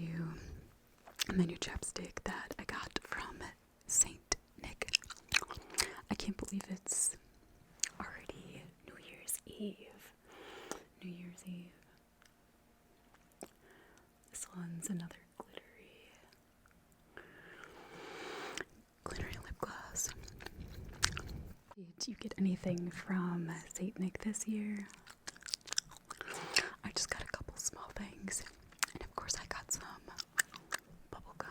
new chapstick that I got from Saint Nick. I can't believe it's already New Year's Eve. New Year's Eve. This one's another glittery lip gloss. Did you get anything from Saint Nick this year? I just got a couple small things, and of course I got some bubblegum.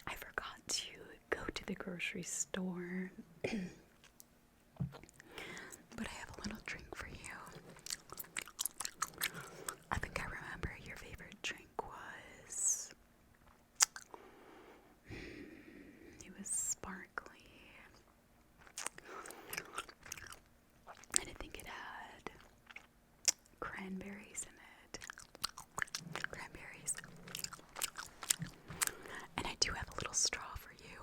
I forgot to go to the grocery store, but I have a little drink for you. I think I remember your favorite drink was... It was sparkly. And I think it had cranberries in it. Cranberries. And I do have a little straw for you.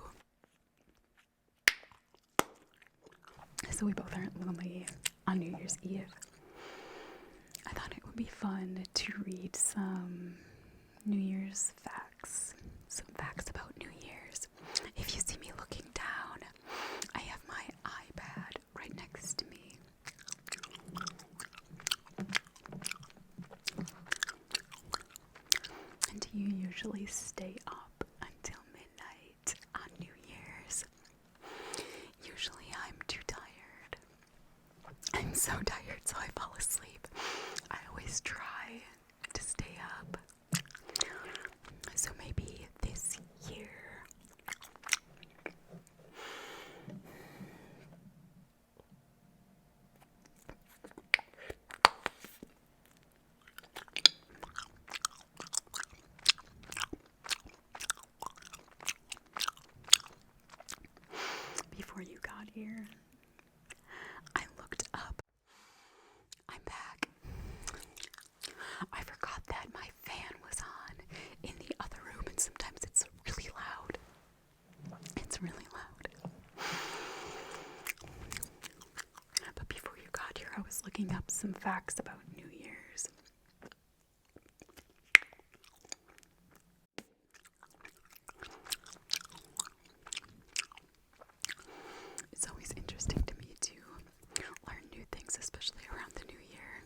So we both aren't lonely on New Year's Eve. I thought it would be fun to read some New Year's facts. Some facts about New Year's. If you see me looking down, I have my iPad right next to me. And do you usually stay up until midnight on New Year's? Usually I'm too tired. I'm so tired, so I fall asleep. I always try to stay up. So maybe this year. Before you got here, I looked up. I'm back. I forgot that my fan was on in the other room, and sometimes it's really loud. It's really loud. But before you got here, I was looking up some facts about New Year's. It's always interesting to me to learn new things, especially around the new year.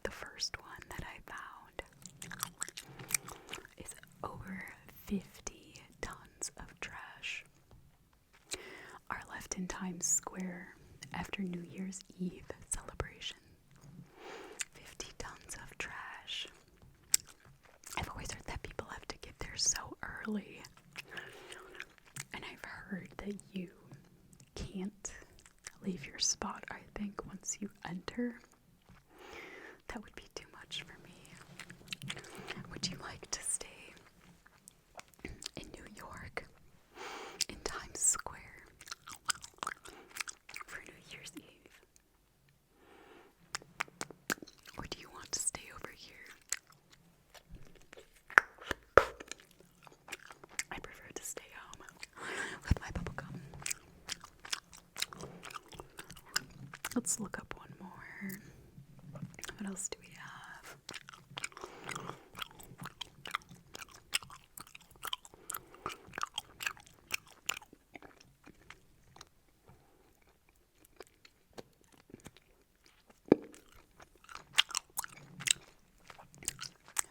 The first one that I found is over 50 tons of trash are left in Times Square after New Year's Eve celebration. 50 tons of trash. I've always heard that people have to get there so early. And I've heard that you can't leave your spot, I think, once you enter. That would be too much for me. Would you like to stay in New York, in Times Square, for New Year's Eve? Or do you want to stay over here? I prefer to stay home with my bubblegum. Let's look up one more. What else do we have?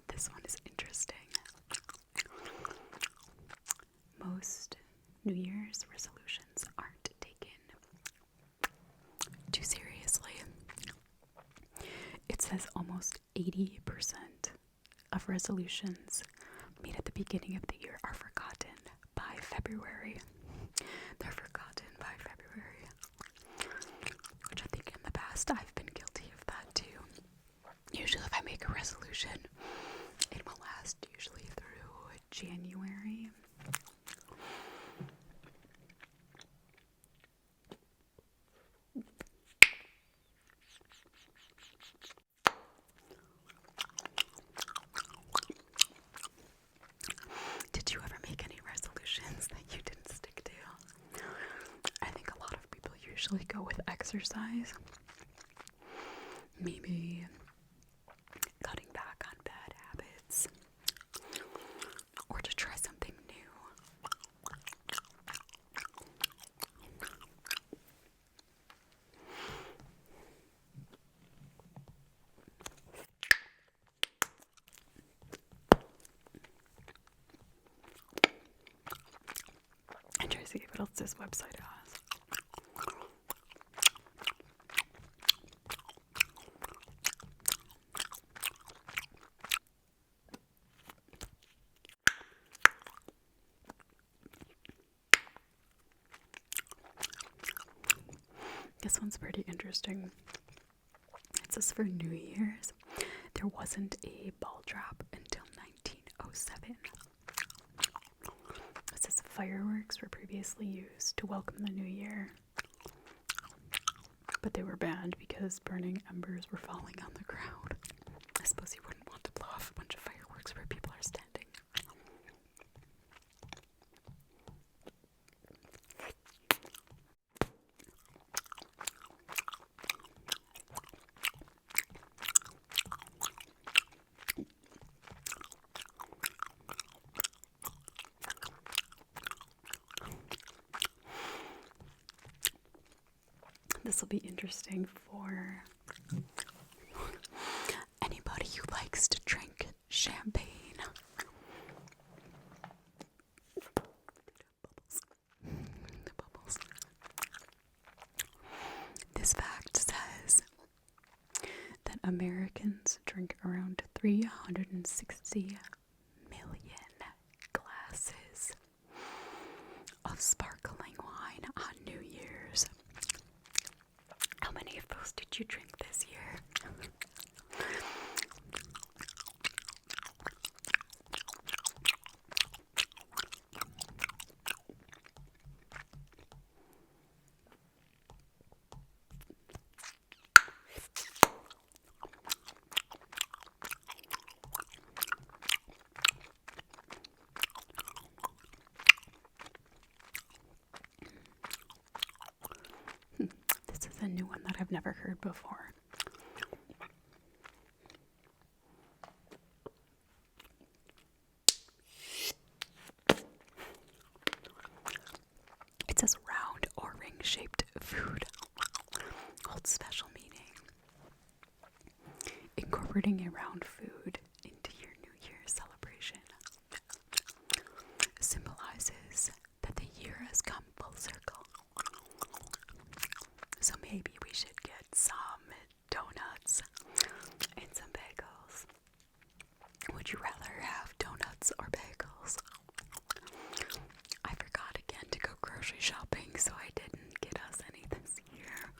This one is interesting. Most New Year's resolutions aren't taken too seriously. It says almost 80% of resolutions made at the beginning of the year are forgotten by February. They're forgotten by February. Which I think in the past I've been guilty of that too. Usually if I make a resolution, it will last usually through January. usually go with exercise. Maybe cutting back on bad habits. Or to try something new. And try to see what else this website has. This one's pretty interesting. It says for New Year's, there wasn't a ball drop until 1907. It says fireworks were previously used to welcome the new year, but they were banned because burning embers were falling on the crowd. I suppose you wouldn't want to blow off a bunch of fireworks where people are standing. This will be interesting for anybody who likes to drink champagne. The bubbles. This fact says that Americans drink around 360 million glasses of sparkling wine on New Year's. How many of those did you drink this year? This is a new one that I've never heard before. It says round or ring-shaped food holds special meaning. Incorporating a round food into your New Year celebration symbolizes that the year has come full circle. So maybe we should get some donuts and some bagels. Would you rather have donuts or bagels? I forgot again to go grocery shopping, so I didn't get us any this year.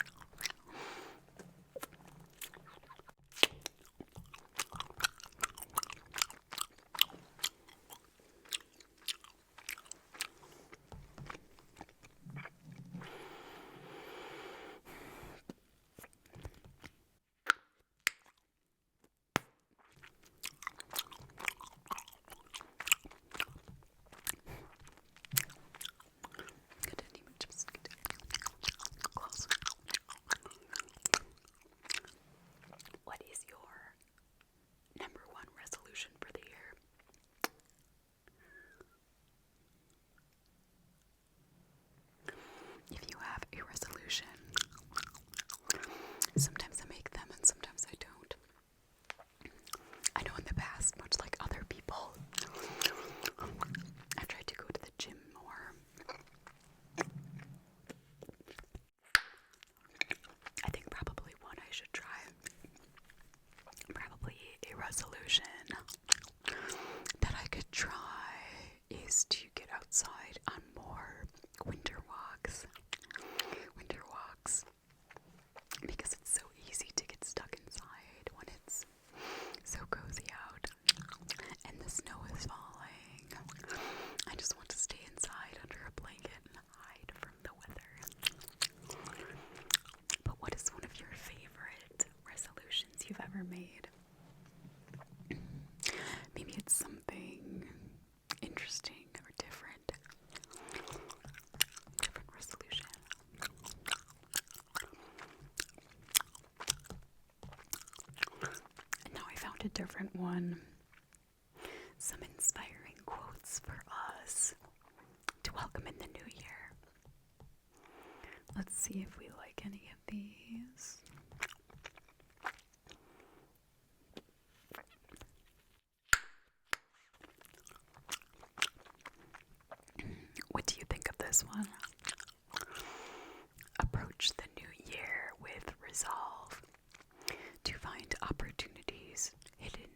What is your number one resolution for the year? If you have a resolution, sometimes I make them and sometimes I don't. I know in the past, much like other people, I've tried to go to the gym more. I think probably one I should try. Probably a resolution that I could try is to get outside on more winter walks. Because it's so easy to get stuck inside when it's so cozy out and the snow is falling. I just want to stay inside under a blanket and hide from the weather. But what is one of your favorite resolutions you've ever made? different one. Some inspiring quotes for us to welcome in the new year. Let's see if we like any of these. What do you think of this one? Approach the new year with resolve to find opportunities hidden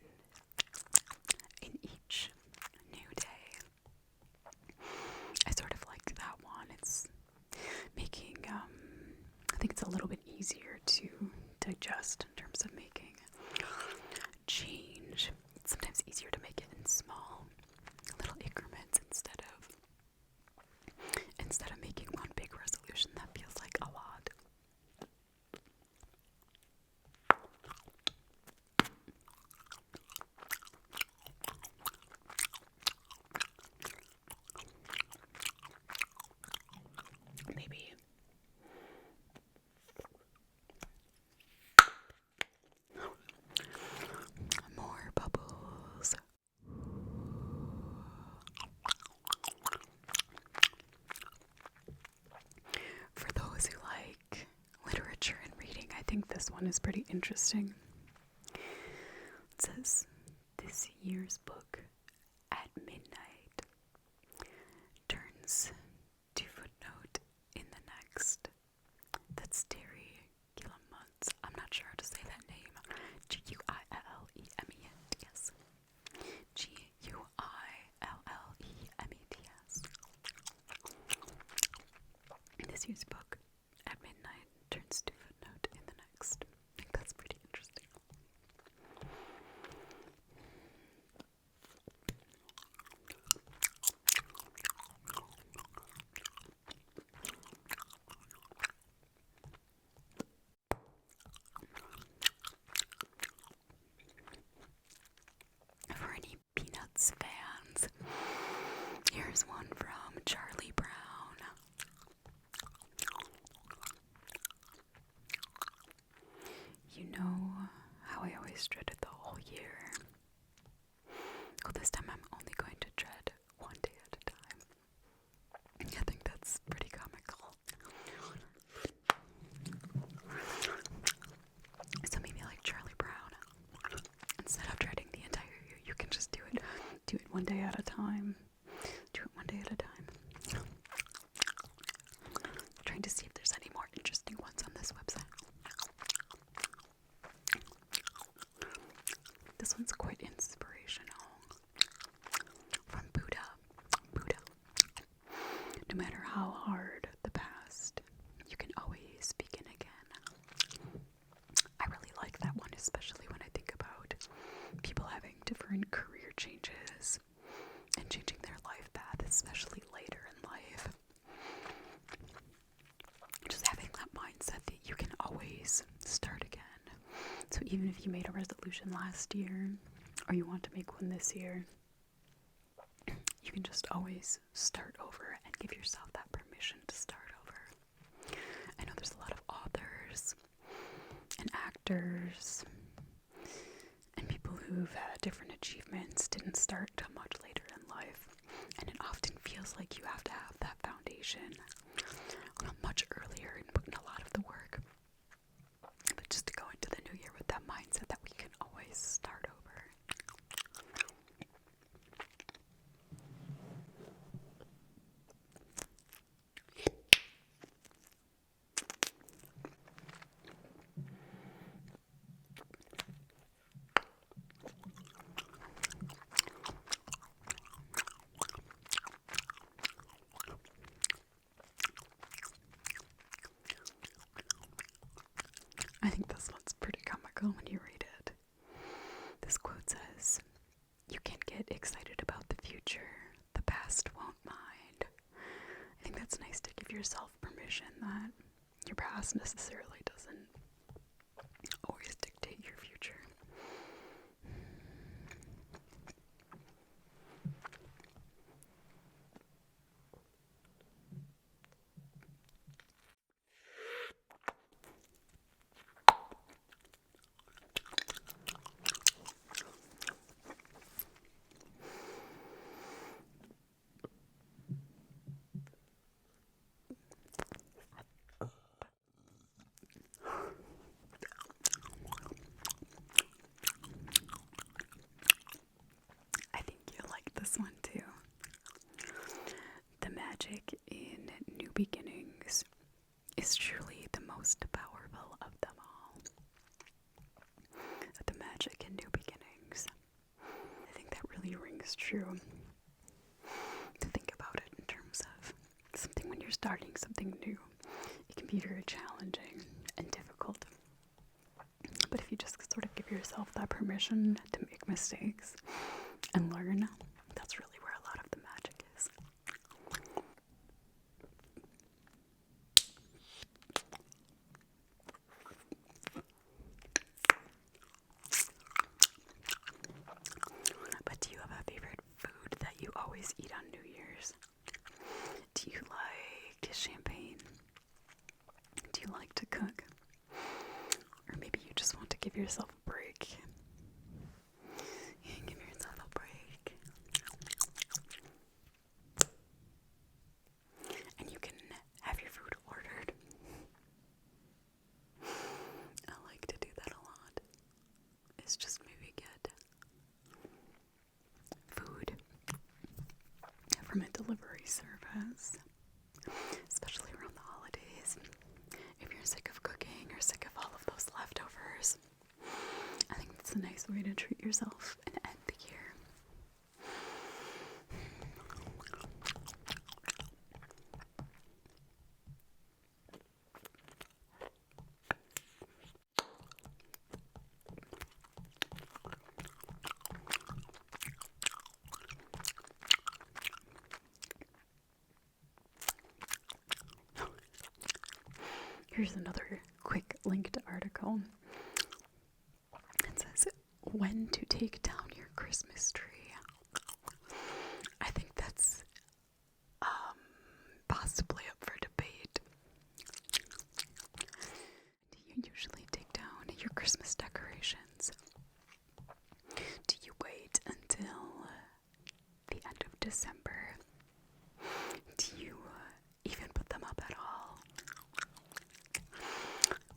in each new day. I sort of like that one. It's making, I think it's a little bit easier to digest in terms of making change. It's sometimes easier to make it in small little increments instead of making one big resolution that feels like a lot. Maybe more bubbles. For those who like literature and reading, I think this one is pretty interesting. It says, this year's book at midnight turns to footnote in the next. That's Terry Gilliam's. I'm not sure how to say that name. Guillemets. Guillemets. This year's book at midnight turns to footnote in the next. I think that's pretty interesting. For any Peanuts fans, here's one from Charlie Brown. You know how I always dreaded the whole year? Well, this time I'm only going to dread one day at a time. I think that's pretty comical. So maybe like Charlie Brown, instead of dreading the entire year, you can just do it one day at a time. Do it one day at a time. I'm trying to see if there's any more interesting ones on this website. This one's quite inspirational. From Buddha. No matter how hard the past, you can always begin again. I really like that one, especially when I think about people having different career changes and changing their life path, especially later in life. Just having that mindset that you can always start again. So even if you made a resolution last year, or you want to make one this year, you can just always start over and give yourself that permission to start over. I know there's a lot of authors and actors and people who've had different achievements didn't start till much later in life, and it often feels like you have to have that foundation much earlier and put in a lot of the work. But just to go into the new year with that mindset that we can always start over. I think this one's pretty comical when you read it. This quote says, "You can get excited about the future. The past won't mind." I think that's nice to give yourself permission that your past necessarily doesn't always dictate your future. is truly the most powerful of them all. The magic in new beginnings. I think that really rings true to think about it in terms of something when you're starting something new. It can be very challenging and difficult. But if you just sort of give yourself that permission to make mistakes and learn, that's really where a lot of the magic is. But do you have a favorite food that you always eat on New Year's? Do you like champagne? Do you like to cook? Or maybe you just want to give yourself a break. Yeah, give yourself a break. And you can have your food ordered. I like to do that a lot. It's just maybe get food from a delivery service, especially around the holidays. If you're sick of cooking or sick of all of those leftovers, I think it's a nice way to treat yourself and end the year. Here's another quick linked article. It says, when to take down your Christmas tree. I think that's possibly up for debate. Do you usually take down your Christmas decorations? Do you wait until the end of December? Do you even put them up at all?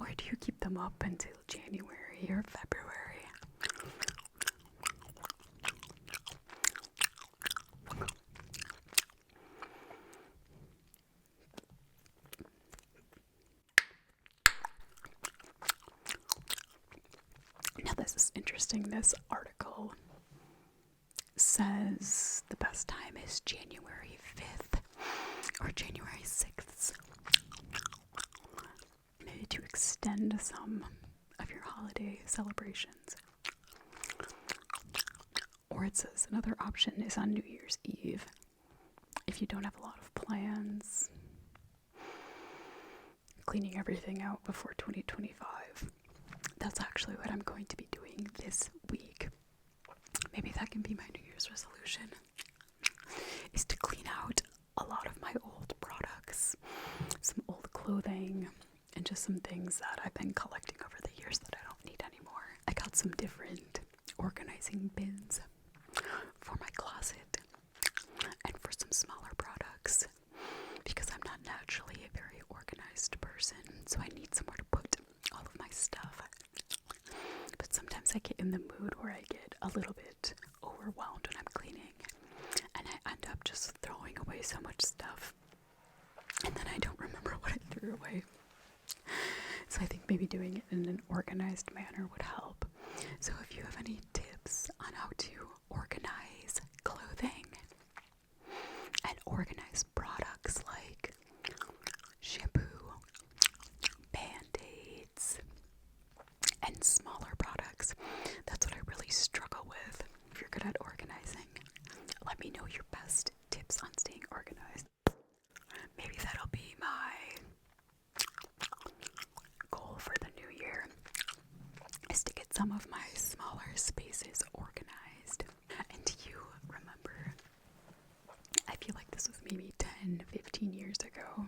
Or do you keep them up until January or February? Now this is interesting. This article says the best time is January 5th or January 6th. Maybe to extend some of your holiday celebrations. Or it says another option is on New Year's Eve. If you don't have a lot of plans, cleaning everything out before 2025. That's actually what I'm going to be doing this week. Maybe that can be my New Year's resolution, is to clean out a lot of my old products, some old clothing, and just some things that I've been collecting over the years that I don't need anymore. I got some different organizing bins for my closet and for some smaller products because I'm not naturally a very organized person, so I need somewhere to put all of my stuff. But sometimes I get in the mood where I get a little bit overwhelmed when I'm cleaning, and I end up just throwing away so much stuff, and then I don't remember what I threw away. So I think maybe doing it in an organized manner would help. So if you have any tips on how to organize clothing and organize products like shampoo, band-aids, and smaller products, that's what I really struggle with. If you're good at organizing, let me know your best tips on staying organized. Maybe that'll be my goal for the new year, is to get some of my smaller spaces organized. And do you remember, I feel like this was maybe 10, 15 years ago,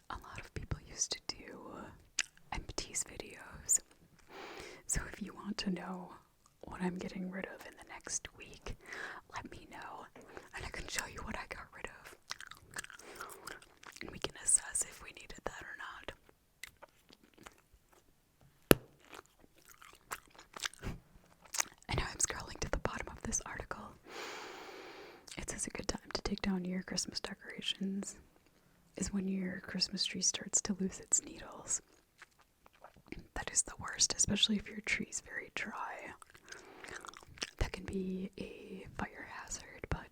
a lot of people used to do empties videos. So if you want to know what I'm getting rid of in the next week, let me know, and I can show you what I got rid of. And we can assess if we needed that or not. And now I'm scrolling to the bottom of this article. It says a good time to take down your Christmas decorations is is when your Christmas tree starts to lose its needles. That is the worst, especially if your tree's very dry. That can be a fire hazard, but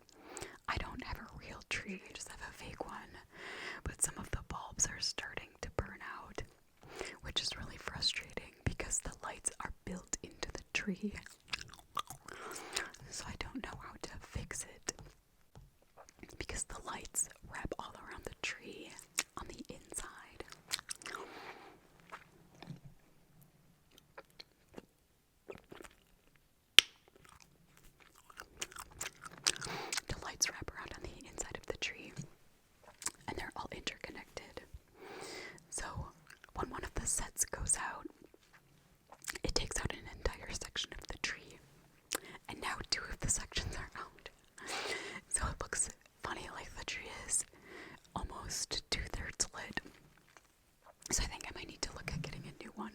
I don't have a real tree, I just have a fake one. But some of the bulbs are starting to burn out, which is really frustrating because the lights are built into the tree. So I don't know how to fix it because the lights wrap all around the tree on the inside. The lights wrap around on the inside of the tree and they're all interconnected. So when one of the sets goes out, it takes out an entire section of the tree. And now 2 of the sections are out. So it looks funny, like the tree is almost 2/3 lit. So I think I might need to look at getting a new one.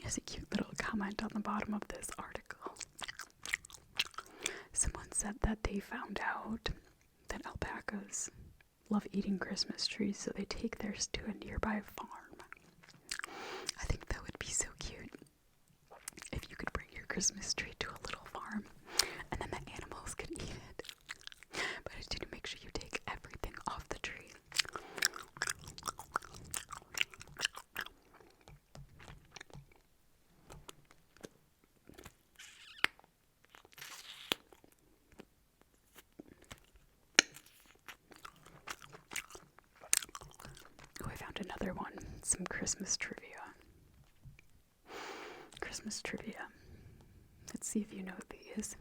There's a cute little comment on the bottom of this article. Someone said that they found out that alpacas love eating Christmas trees, so they take theirs to a nearby farm. I think that would be so cute if you could bring your Christmas tree to a little farm and then the animals could eat it. But I do make sure you take everything off the tree. Oh, I found another one. Some Christmas trivia. Christmas trivia. Let's see if you know these.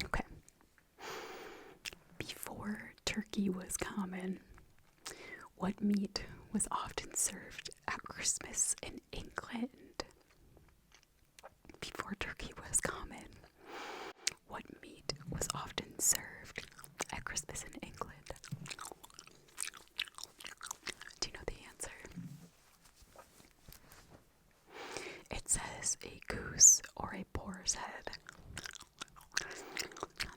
Okay. Before turkey was common, what meat was often served at Christmas in England? Before turkey was common, what meat was often served at Christmas in England? Do you know the answer? It says a goose or a boar's head.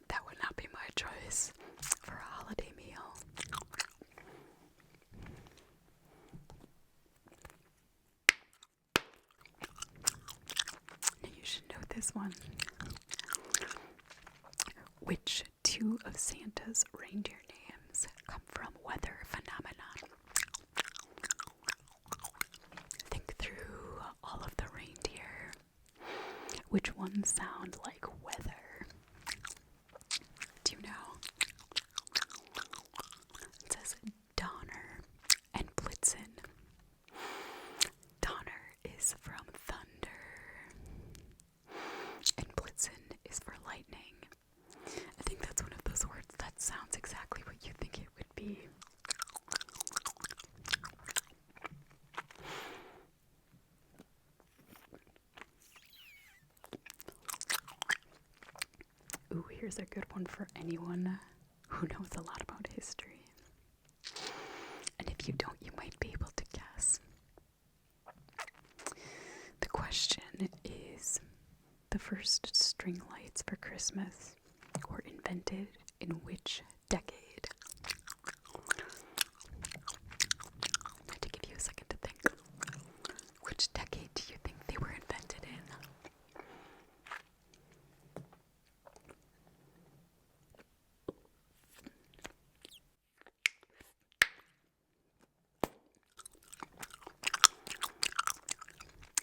That would not be my choice for a holiday meal. Now you should know this one. Which 2 of Santa's reindeer names come from weather phenomenon? Think through all of the reindeer. Which ones sound like weather? Do you know? It says Donner and Blitzen. Donner is from thunder, and Blitzen is for lightning. I think that's one of those words that sounds exactly what you think it would be. Ooh, here's a good one for anyone who knows a lot about history. And if you don't, you might be able to guess. The question is, the first string lights for Christmas were invented in which decade? I have to give you a second to think. Which decade do you think they were invented in?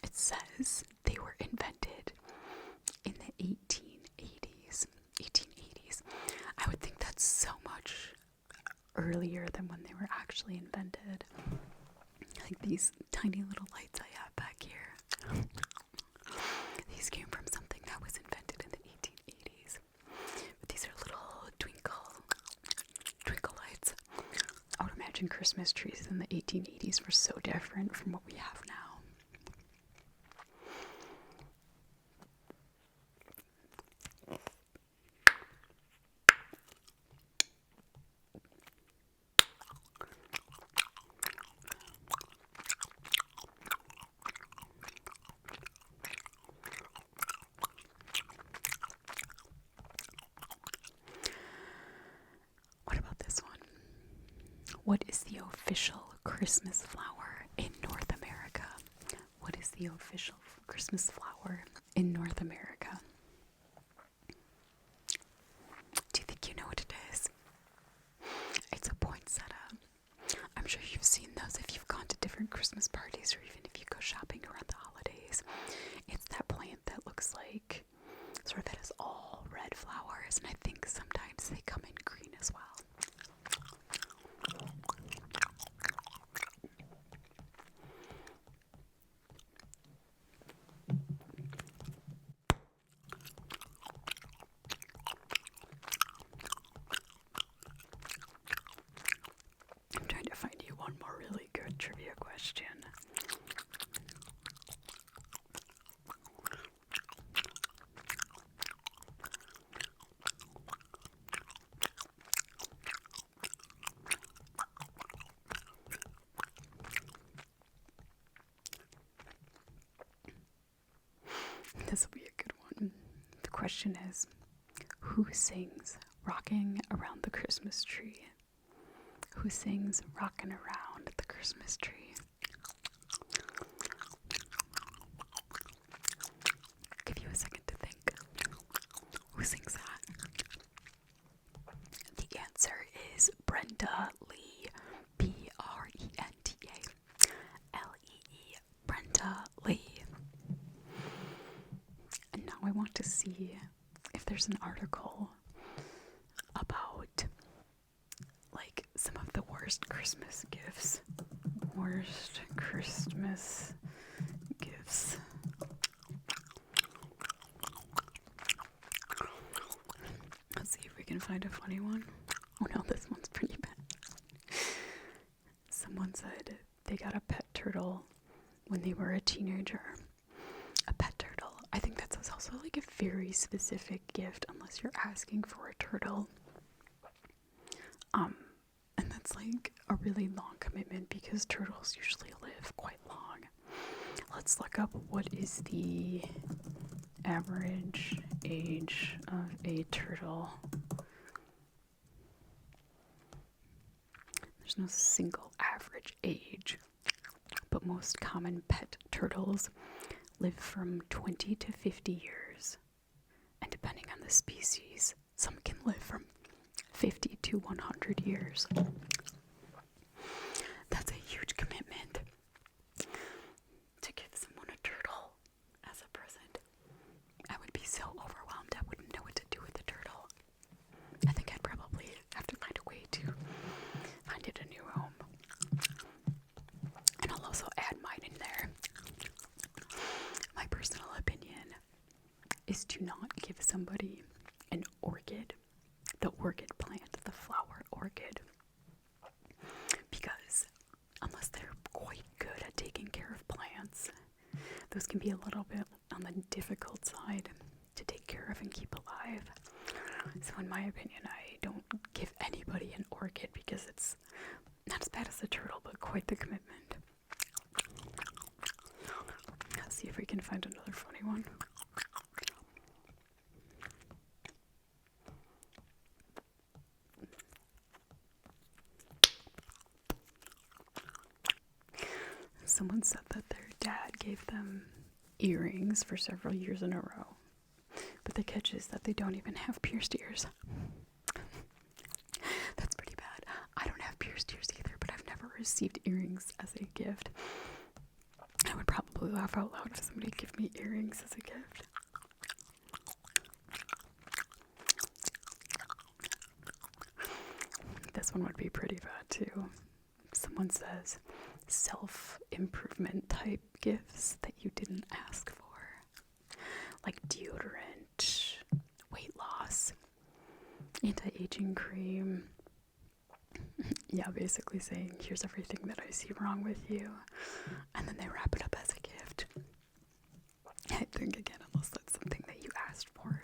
It says they were invented in the 1880s. 1880s. I would think that's so much earlier than when they were actually invented. Like these tiny little lights I have back here. These came from something that was invented in the 1880s. But these are little twinkle lights. I would imagine Christmas trees in the 1880s were so different from what we have now. What is the official Christmas flower in North America? What is the official Christmas flower in North America? Do you think you know what it is? It's a poinsettia. I'm sure you've seen those if you've gone to different Christmas parties or even if you go shopping around the holidays. It's that plant that looks like, sort of, it has all red flowers, and I think sometimes they come in green as well. I'm trying to find you one more really good trivia question. This will be a good one. The question is, who sings Rocking Around the Christmas Tree? Who sings Rockin' Around the Christmas Tree? I'll give you a second to think. Who sings that? The answer is Brenda Lee. Brenta Lee. Brenda Lee. And now I want to see if there's an article about, like, some of the worst Christmas gifts. Worst Christmas gifts. Let's see if we can find a funny one. Oh no, this one's pretty bad. Someone said they got a pet turtle when they were a teenager. A pet turtle. I think that's also like a very specific gift unless you're asking for a turtle. And that's like a really long commitment because turtles usually live quite long. Let's look up what is the average age of a turtle. There's no single average age, but most common pet turtles live from 20 to 50 years. And depending on the species, some can live from 50 to 100 years. That's a huge commitment to give someone a turtle as a present. I would be so overwhelmed, I wouldn't know what to do with the turtle. I think I'd probably have to find a way to find it a new home. And I'll also add mine in there. My personal opinion is to not give somebody an orchid, the orchid plant, the flower orchid, because unless they're quite good at taking care of plants, those can be a little bit on the difficult side to take care of and keep alive. So in my opinion, I don't give anybody an orchid because it's not as bad as a turtle, but quite the commitment. Let's see if we can find another funny one. Someone said that their dad gave them earrings for several years in a row, but the catch is that they don't even have pierced ears. That's pretty bad. I don't have pierced ears either, but I've never received earrings as a gift. I would probably laugh out loud if somebody gave me earrings as a gift. This one would be pretty bad too. Someone says self-improvement type gifts that you didn't ask for, like deodorant, weight loss, anti-aging cream. Yeah, basically saying, here's everything that I see wrong with you, and then they wrap it up as a gift. I think, again, unless that's something that you asked for,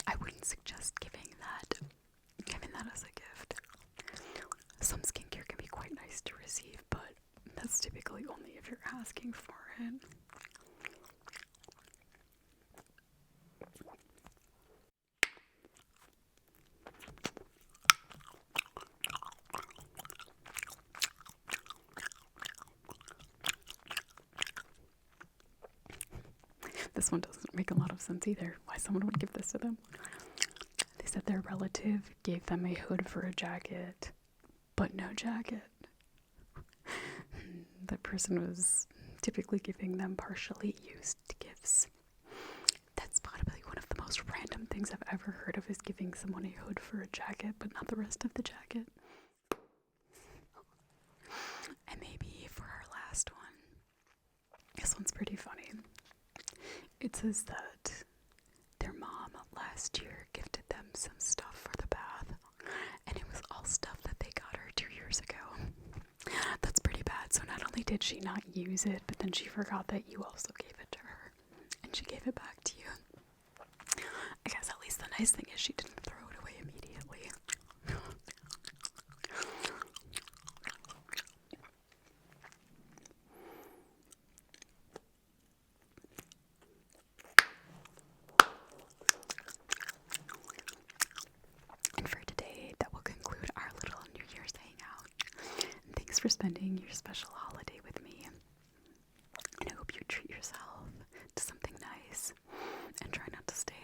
I wouldn't suggest giving that as a gift. Some skincare can be quite nice to receive, but that's typically only if you're asking for it. This one doesn't make a lot of sense either. Why someone would give this to them. They said their relative gave them a hood for a jacket, but no jacket. That person was typically giving them partially used gifts. That's probably one of the most random things I've ever heard of, is giving someone a hood for a jacket, but not the rest of the jacket. And maybe for our last one, this one's pretty funny. It says that their mom last year gifted them some stuff for the bath, and it was all stuff that they got her 2 years ago. That's pretty bad. So not only did she not use it, but then she forgot that you also gave it to her, and she gave it back to you. I guess at least the nice thing is she didn't throw it away immediately. And for today, that will conclude our little New Year's hangout. And thanks for spending your special holiday with me. And I hope you treat yourself to something nice and try not to stay